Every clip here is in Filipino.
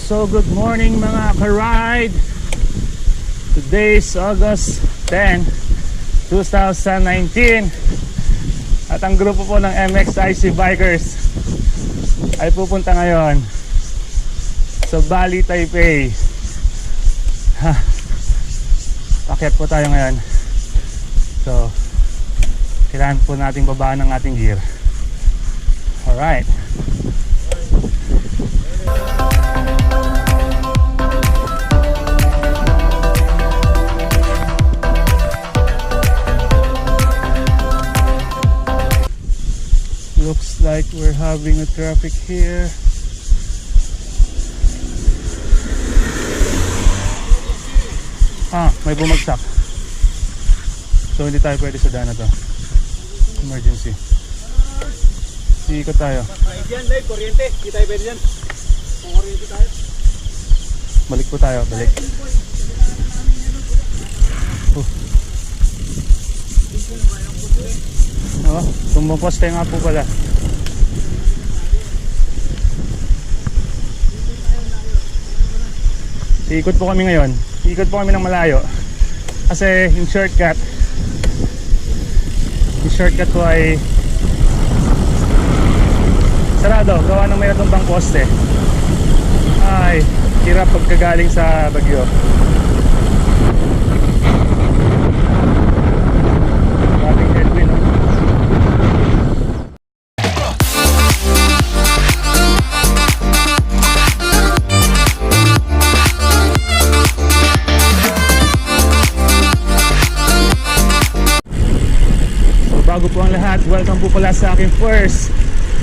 So good morning mga ka-ride. Today is August 10, 2019. At ang grupo po ng MXIC Bikers ay pupunta ngayon sa Bali, Taipe. Pakyat po tayo ngayon. So kailangan po nating babaan ng ating gear. Alright. Looks like we're having a traffic here. May bumagsak. So hindi tayo pwede sa daan na to. Emergency. Ikot tayo. Diyan, live, kuryente. Hindi tayo pwede dyan. Kung kuryente tayo. Balik po tayo, balik. Tumuposte nga po pala. Ikot po kami ngayon. Ikot po kami ng malayo. Kasi yung shortcut po ay sarado. Gawa ng may natumbang poste. Ay, hirap pagkagaling sa bagyo. Maraming headwind. Bago po ang lahat, welcome po pala sa aking first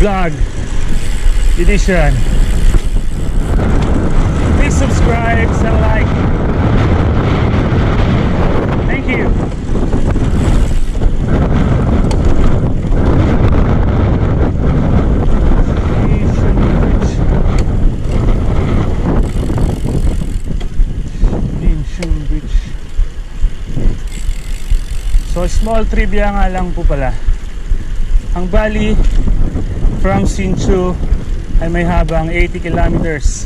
vlog edition. Please subscribe and like. Thank you. So small trivia nga lang po pala. Ang Bali from Hsinchu ay may habang 80 kilometers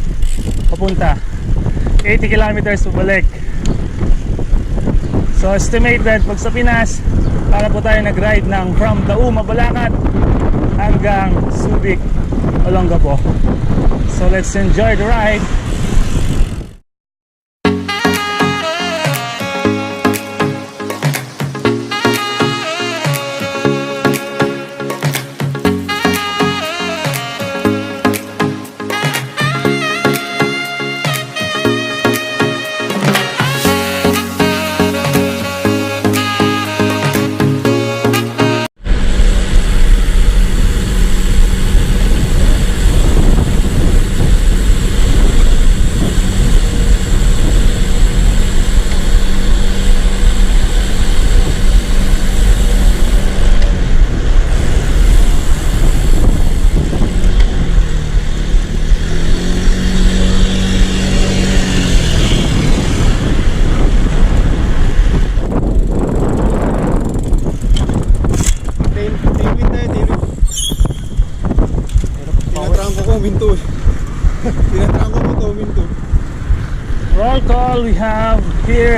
papunta, 80 kilometers pabalik. So estimated pag sa Pinas, para po tayo nag-ride ng from Dauma, Balakat hanggang Subic, Olongapo. So let's enjoy the ride. Roll call, we have here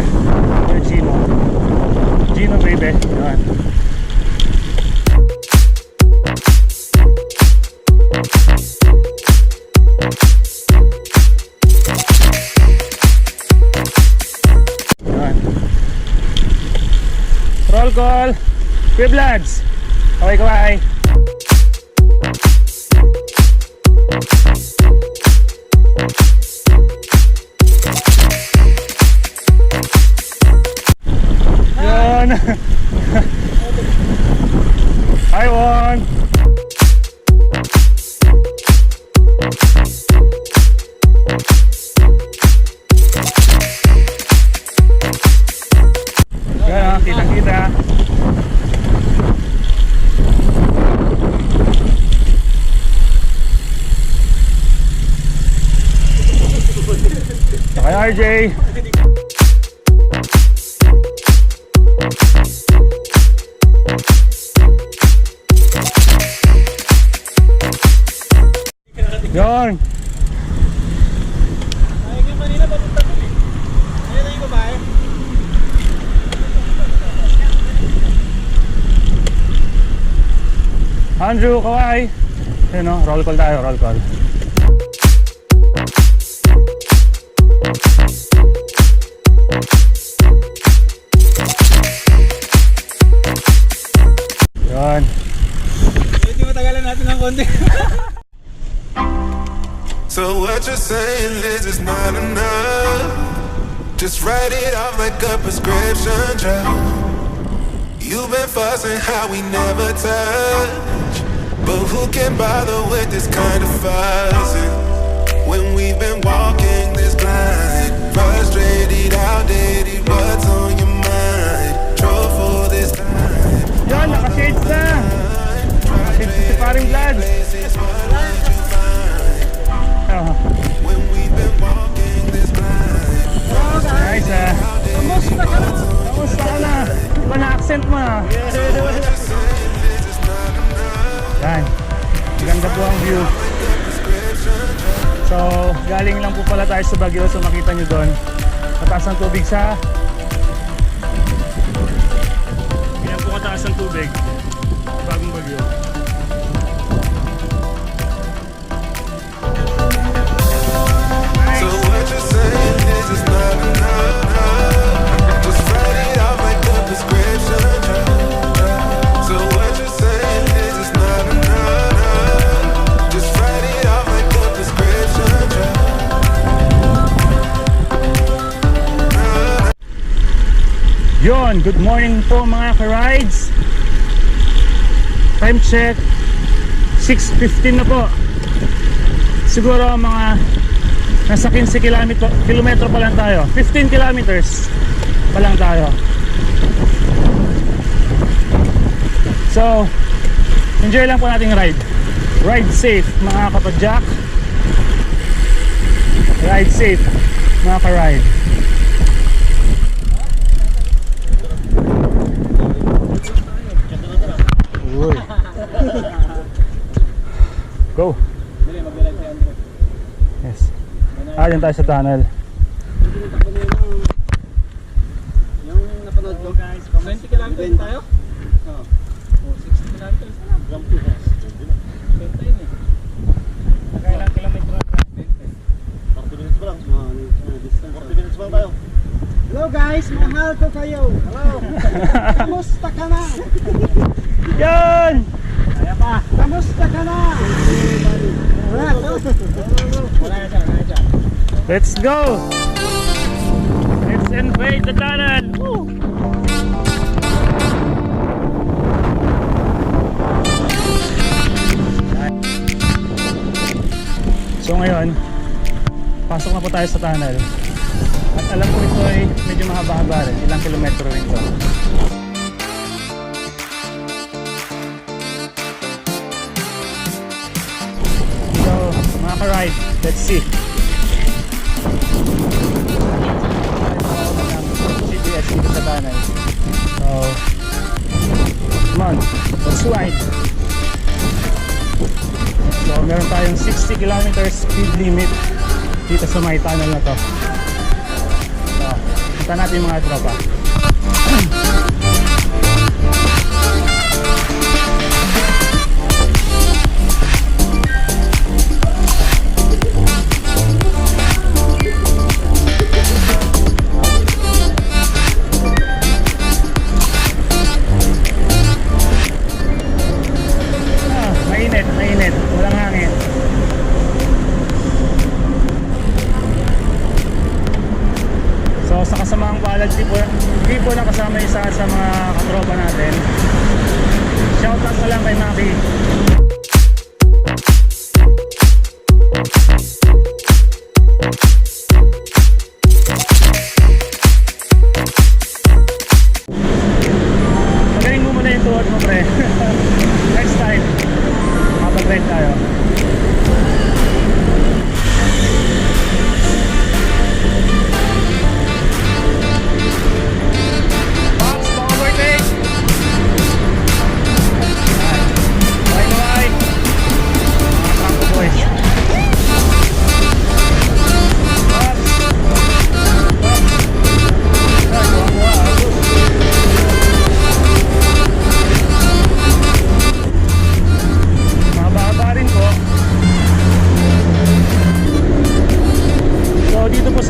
Gino baby. Yan. Yan. Roll call, Quiblades. Okay, kawai. Hi, Juan. Yan, kita-kita. Hi, RJ. Yon. Andrew, kawai. Ayun o, roll call tayo, roll call. Yun. Medyo matagalan natin ng konti. So what you're saying is it's not enough. Just write it off like a prescription drug. You've been fussing how we never touch, but who can bother with this kind of fussing when we've been walking this blind? Frustrated, outdated, what's on your mind? Drove for this time. Yun, naka-shades na. Naka-shades si paring Vlad. Oh. When we've been walking this blind. Nice ah. Kamusta ka na? Kamusta ka na? Iba na accent mo ah. Yan. Ganda po ang view. So, galing lang po pala tayo sa Baguio. So, makita nyo doon. Mataas ang tubig sa... Yan po kataas ang tubig. Bagong Baguio. So what you're saying is it's not enough. Just write it out like a prescription drug. So what you're saying is it's not enough. Just write it out like a prescription drug. Yon, good morning po mga ka-rides. Time check 6:15 na po. Siguro mga nasa 15 kilometro pa lang tayo. 15 kilometers pa lang tayo. So, enjoy lang po nating ride. Ride safe mga kapadyak. Ride safe mga ka-ride. Uy. Go. Yes. Dyan tayo sa tunnel. Yung napanood ko guys, 20 kilometers tayo? Oo. 60 kilometers na lang. Jump to us. 20 yun eh. Nakailang kilometro na? 40 minutes pa lang. 40 minutes pa lang tayo. Hello guys, mahal ko kayo. Hello. Kamusta ka na? Yan! Kaya pa. Kamusta ka na? Wala na siya. Let's go! Let's invade the tunnel! Woo! So ngayon, pasok na po tayo sa tunnel. At alam ko ito ay medyo mahaba-haba rin. Ilang kilometro rin ito. So, mga ka-ride, let's see. CBS dito sa tunnel. So, come on, let's ride. So, meron tayong 60 kilometers speed limit dito sa may tunnel na to. So, punta natin yung mga tropa. Mainit, walang hangin. So sa kasamaang palad, di po lang kasama isa sa mga katropa natin. Shoutout na lang kay Maki. Magaling mo muna yung tuhod mo, pre. Next time mag-ride tayo. Box, overtake. Okay,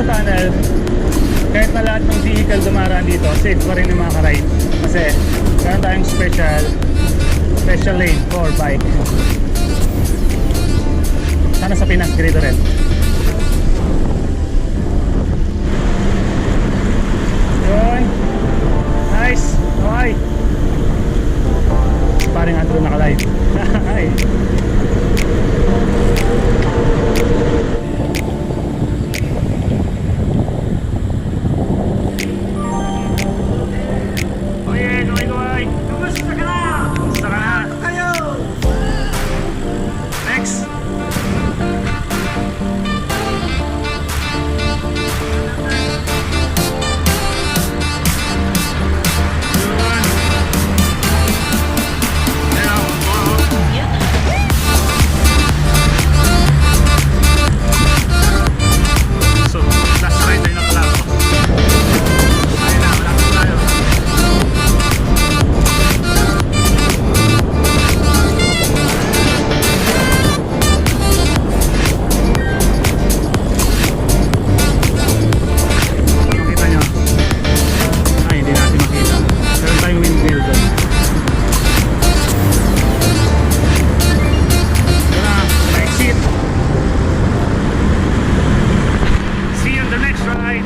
sa tunnel, kahit na lahat ng vehicle dumaraan dito, safe pa rin yung mga karide. Kasi meron tayong special lane for bike. Sana sa Pinas, ganito rin. Yun. Nice. Okay. Parang Andrew naka-live. Hi. Next. So, last ride na pala ako. Ayun na, malapit tayo. Makita nyo? Ay, hindi natin makita. Meron tayong windmill doon. Ito na, exit. See you on the next ride.